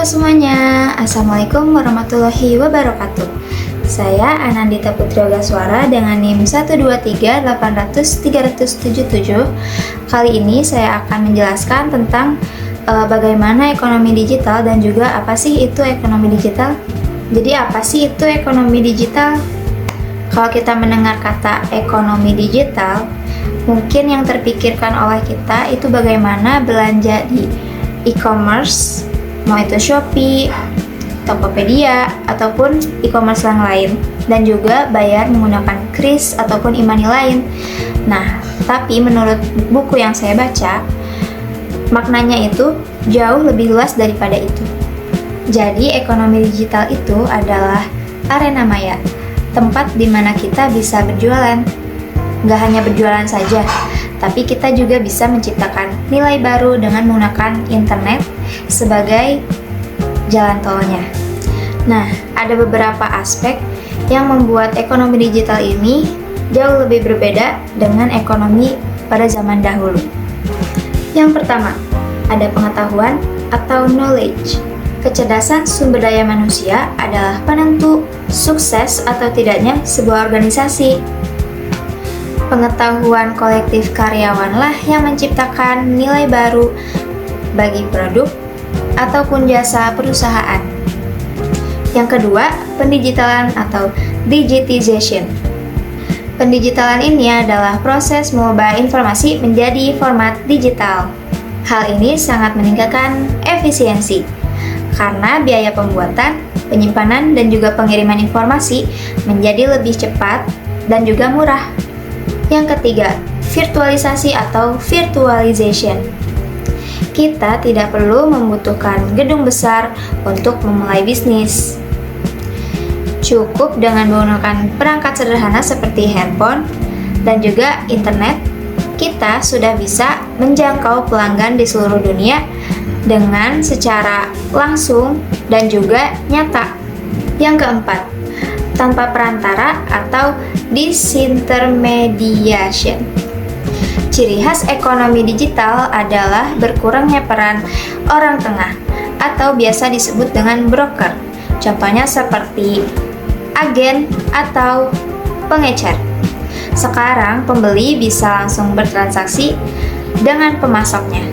semuanya, Assalamualaikum warahmatullahi wabarakatuh. Saya Anandita Putri Ogaswara dengan NIM 123800377. Kali ini saya akan menjelaskan tentang bagaimana ekonomi digital dan juga apa sih itu ekonomi digital. Jadi apa sih itu ekonomi digital? Kalau kita mendengar kata ekonomi digital, mungkin yang terpikirkan oleh kita itu bagaimana belanja di e-commerce, mau itu Shopee, Tokopedia, ataupun e-commerce yang lain, dan juga bayar menggunakan kris ataupun e-money lain. Nah, tapi menurut buku yang saya baca, maknanya itu jauh lebih luas daripada itu. Jadi, ekonomi digital itu adalah arena maya, tempat di mana kita bisa berjualan. Nggak hanya berjualan saja, tapi kita juga bisa menciptakan nilai baru dengan menggunakan internet sebagai jalan tolnya. Nah, ada beberapa aspek yang membuat ekonomi digital ini jauh lebih berbeda dengan ekonomi pada zaman dahulu. Yang pertama, ada pengetahuan atau knowledge. Kecerdasan sumber daya manusia adalah penentu sukses atau tidaknya sebuah organisasi. Pengetahuan kolektif karyawanlah yang menciptakan nilai baru bagi produk ataupun jasa perusahaan. Yang kedua, pendigitalan atau digitization. Pendigitalan ini adalah proses mengubah informasi menjadi format digital. Hal ini sangat meningkatkan efisiensi karena biaya pembuatan, penyimpanan, dan juga pengiriman informasi menjadi lebih cepat dan juga murah. Yang ketiga, virtualisasi atau virtualization. Kita tidak perlu membutuhkan gedung besar untuk memulai bisnis. Cukup dengan menggunakan perangkat sederhana seperti handphone dan juga internet, kita sudah bisa menjangkau pelanggan di seluruh dunia dengan secara langsung dan juga nyata. Yang keempat, tanpa perantara atau disintermediation. Ciri khas ekonomi digital adalah berkurangnya peran orang tengah atau biasa disebut dengan broker. Contohnya seperti agen atau pengecer. Sekarang pembeli bisa langsung bertransaksi dengan pemasoknya.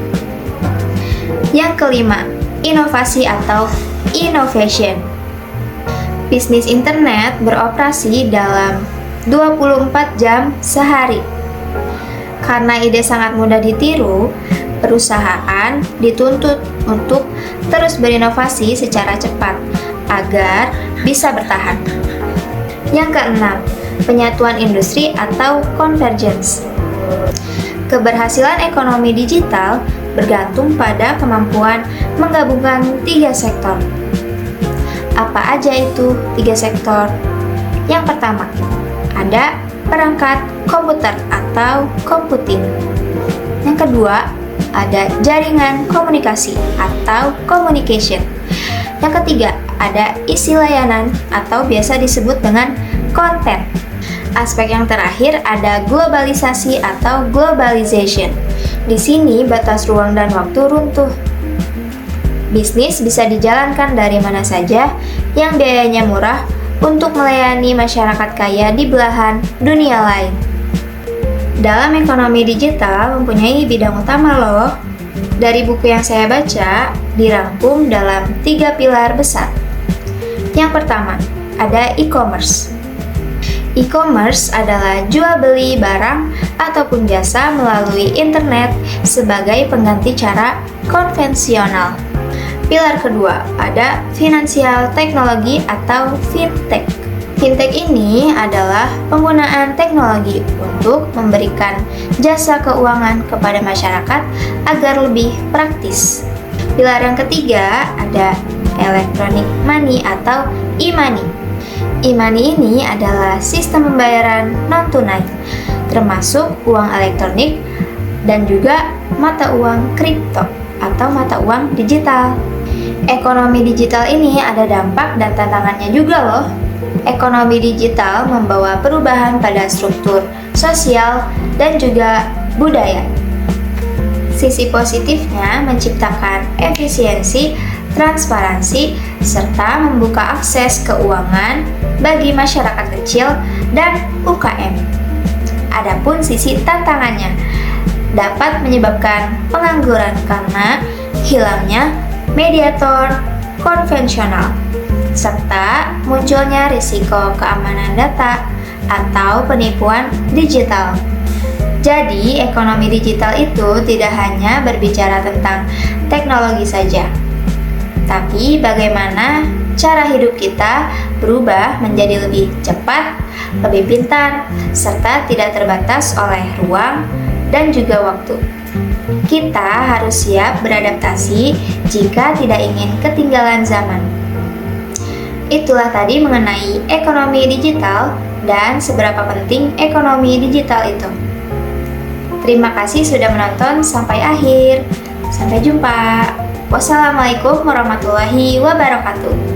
Yang kelima, inovasi atau innovation. Bisnis internet beroperasi dalam 24 jam sehari. Karena ide sangat mudah ditiru, perusahaan dituntut untuk terus berinovasi secara cepat agar bisa bertahan. Yang keenam, penyatuan industri atau convergence. Keberhasilan ekonomi digital bergantung pada kemampuan menggabungkan 3 sektor. Apa aja itu 3 sektor? Yang pertama, ada perangkat komputer atau computing. Yang kedua, ada jaringan komunikasi atau communication. Yang ketiga, ada isi layanan atau biasa disebut dengan konten. Aspek yang terakhir ada globalisasi atau globalization. Di sini batas ruang dan waktu runtuh. Bisnis bisa dijalankan dari mana saja yang biayanya murah untuk melayani masyarakat kaya di belahan dunia lain. Dalam ekonomi digital mempunyai bidang utama loh. Dari buku yang saya baca, dirangkum dalam 3 pilar besar. Yang pertama, ada e-commerce. E-commerce adalah jual beli barang ataupun jasa melalui internet sebagai pengganti cara konvensional. Pilar kedua, ada finansial teknologi atau fintech. Fintech ini adalah penggunaan teknologi untuk memberikan jasa keuangan kepada masyarakat agar lebih praktis. Pilar yang ketiga, ada electronic money atau e-money. E-money ini adalah sistem pembayaran non-tunai, termasuk uang elektronik dan juga mata uang kripto atau mata uang digital. Ekonomi digital ini ada dampak dan tantangannya juga loh. Ekonomi digital membawa perubahan pada struktur sosial dan juga budaya. Sisi positifnya menciptakan efisiensi transparansi, serta membuka akses keuangan bagi masyarakat kecil dan UKM. Adapun sisi tantangannya dapat menyebabkan pengangguran karena hilangnya mediator konvensional, serta munculnya risiko keamanan data atau penipuan digital. Jadi, ekonomi digital itu tidak hanya berbicara tentang teknologi saja, tapi bagaimana cara hidup kita berubah menjadi lebih cepat, lebih pintar, serta tidak terbatas oleh ruang dan juga waktu. Kita harus siap beradaptasi jika tidak ingin ketinggalan zaman. Itulah tadi mengenai ekonomi digital dan seberapa penting ekonomi digital itu. Terima kasih sudah menonton sampai akhir. Sampai jumpa. Wassalamualaikum warahmatullahi wabarakatuh.